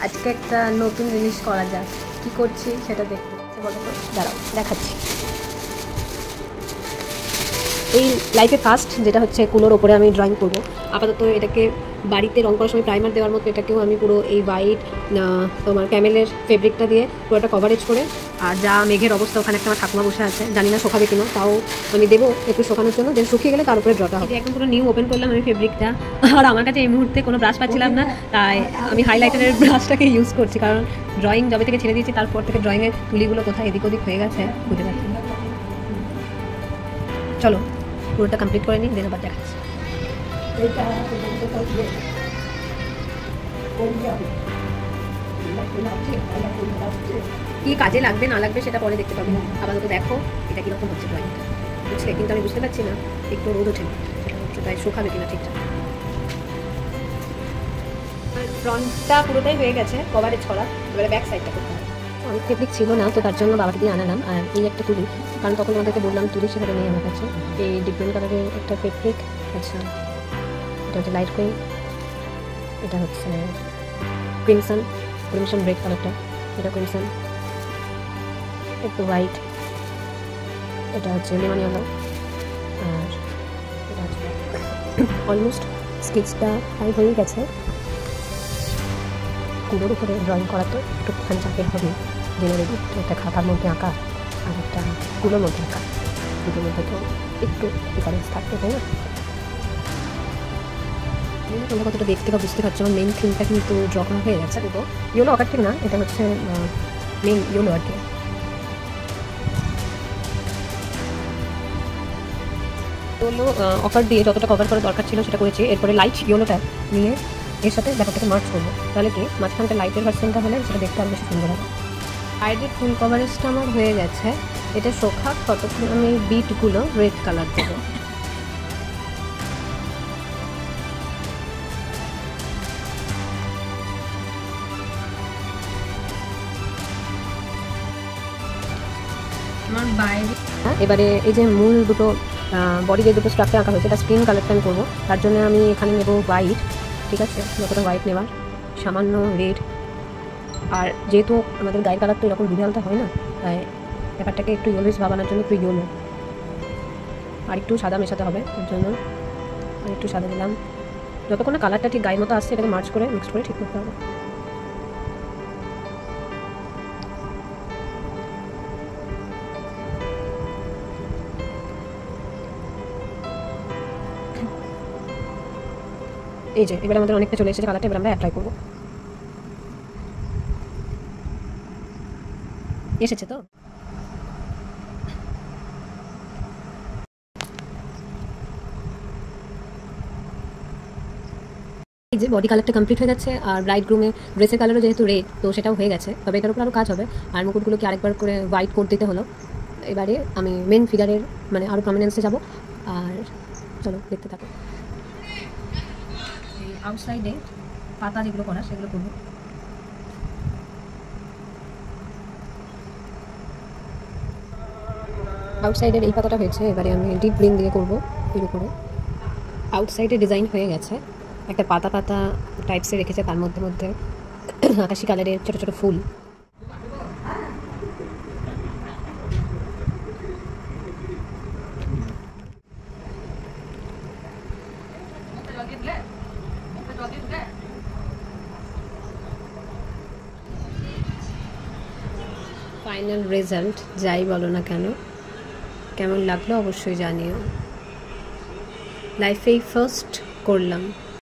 আজকে একটা নতুন জিনিস করা যাক, কি করছি সেটা দেখতে বলো তো, দাঁড়াও দেখাচ্ছি। এই লাইফে ফার্স্ট যেটা হচ্ছে কুলোর ওপরে আমি ড্রয়িং করবো। আপাতত এটাকে বাড়িতে রং করার সময় প্রাইমার দেওয়ার মতো এটাকেও আমি পুরো এই হোয়াইট তোমার ক্যামেলের ফেব্রিকটা দিয়ে পুরোটা কভারেজ করে, আর যা মেঘের অবস্থা, ওখানে একটা আমার ঠাকুমা বসে আছে, জানি না শোকাবে কিনা, তাও আমি দেবো একটু শোকানোর জন্য, দেন শুকিয়ে গেলে তার উপরে ড্রটা হবে। একদম পুরো নিউ ওপেন করলাম আমি ফেব্রিকটা, আর আমার কাছে এই মুহূর্তে কোনো ব্রাশ পাচ্ছিলাম না, তাই আমি হাইলাইটারের ব্রাশটাকে ইউজ করছি, কারণ ড্রয়িং যবে থেকে ছেড়ে দিয়েছি তারপর থেকে ড্রয়িংয়ের তুলিগুলো কোথায় এদিক ওদিক হয়ে গেছে বুঝতে পারছি না। চলো পুরোটা কমপ্লিট করে নিই, দেন আবার দেখাচ্ছি। কি কাজে লাগবে না লাগবে সেটা পরে দেখতে পাবো, আপাতত দেখো এটা কিরকম হচ্ছে ড্রয়িংটা, বুঝলে? কিন্তু আমি বুঝতে পারছি না একটু রোদ ওঠে সেটা হচ্ছে, তাই শুকাবে কিনা ঠিকঠাক। ফ্রন্টটা পুরোটাই হয়ে গেছে কভারেজ করা, এবারে ব্যাক সাইডটা করতে হবে। অনেক ফেব্রিক ছিল না, তো তার জন্য বাবাকে দিয়ে আনালাম, আর এই একটা তুলি, কারণ তখন আমাদেরকে বললাম তুলি সেখানে নেই আমার কাছে। এই ডিফারেন্ট কালারের একটা ফেব্রিক, আচ্ছা এটা হচ্ছে লাইট কুইন, এটা হচ্ছে ক্রিমসন রেড কালারটা, এটা ক্রিমসন, একটু হোয়াইট, এটা হচ্ছে লেমন ইয়েলো, আর এটা হচ্ছে অলমোস্ট স্কেচটা প্রায় হয়ে গেছে। কুলোর উপরে ড্রয়িং করা তো একটুখানি চাপের হবে, জেনারেলি একটা খাতার মধ্যে আঁকা আর একটা কুলোর মধ্যে আঁকা, দুটোর মধ্যে তো একটু ডিফারেন্স থাকতে, তাই না? তোমরা কতটা দেখতে বা বুঝতে পারছো, আমার মেন থিমটা কিন্তু ড্র করা হয়ে গেছে। তো ইয়েলো আকার ঠিক না, এটা হচ্ছে মেন ইয়েলো আর কি। ইয়েলো অকার দিয়ে যতটা কভার করা দরকার ছিল সেটা করেছি, এরপরে লাইট ইয়েলোটা নিয়ে এর সাথে ব্যাপারটাকে মার্চ করবো, তাহলে কি মাঝখানটা লাইটের ভার্সনটা হলে সেটা দেখতে আরও বেশি সুন্দর হবে। সাইডের ফুল কভারেজটা আমার হয়ে গেছে, এটা শোখা, ততক্ষণ আমি বিটগুলো রেড কালার দেবো। আমার বাইরে এবারে এই যে মূল দুটো বডি যে দুটো স্ট্রাকচার আঁকা হয়েছে, এটা স্ক্রিন কালারটা আমি করবো, তার জন্য আমি এখানে নেবো হোয়াইট, ঠিক আছে, যতটা হোয়াইট নেবার, সামান্য রেড, আর যেহেতু আমাদের গায়ের কালার তো এরকম দুধে আলতা হয় না, তাই ব্যাপারটাকে একটু ইয়েলোইস ভাবানোর জন্য একটু ইয়েলো আর একটু সাদা মেশাতে হবে, ওর জন্য আর একটু সাদা দিলাম। যতক্ষণ না কালারটা ঠিক গায়ের মতো আসছে এটাকে মার্চ করে মিক্স করে ঠিক করতে হবে। এই যে এবার আমাদের অনেকটা চলে এসেছে কালারটা, এবার আমরা অ্যাপ্লাই করবো। এসেছে তো? এই যে বডি কালারটা কমপ্লিট হয়ে যাচ্ছে, আর ব্রাইড গ্রুমে ড্রেসের কালারও যেহেতু রেড, তো সেটাও হয়ে গেছে, তবে এটার উপর আরও কাজ হবে, আর মুকুটগুলোকে আরেকবার করে হোয়াইট কোট দিতে হলো। এবারে আমি মেন ফিগারের মানে আরও প্রমিনেন্সে যাব, আর চলো দেখতে থাকো। আউটসাইডে পাতা যেগুলো করা সেগুলো করবো। আউটসাইডের এই পাতাটা হয়েছে, এবারে আমি ডিপ গ্রিন দিয়ে করবো এর উপরে। আউটসাইডে ডিজাইন হয়ে গেছে, একটা পাতা পাতা টাইপসে রেখেছে, তার মধ্যে মধ্যে আকাশি কালারের ছোটো ছোটো ফুল। ফাইনাল রেজাল্ট যাই বলো না কেন, কেমন লাগলো অবশ্যই জানিও। লাইফেই ফার্স্ট করলাম।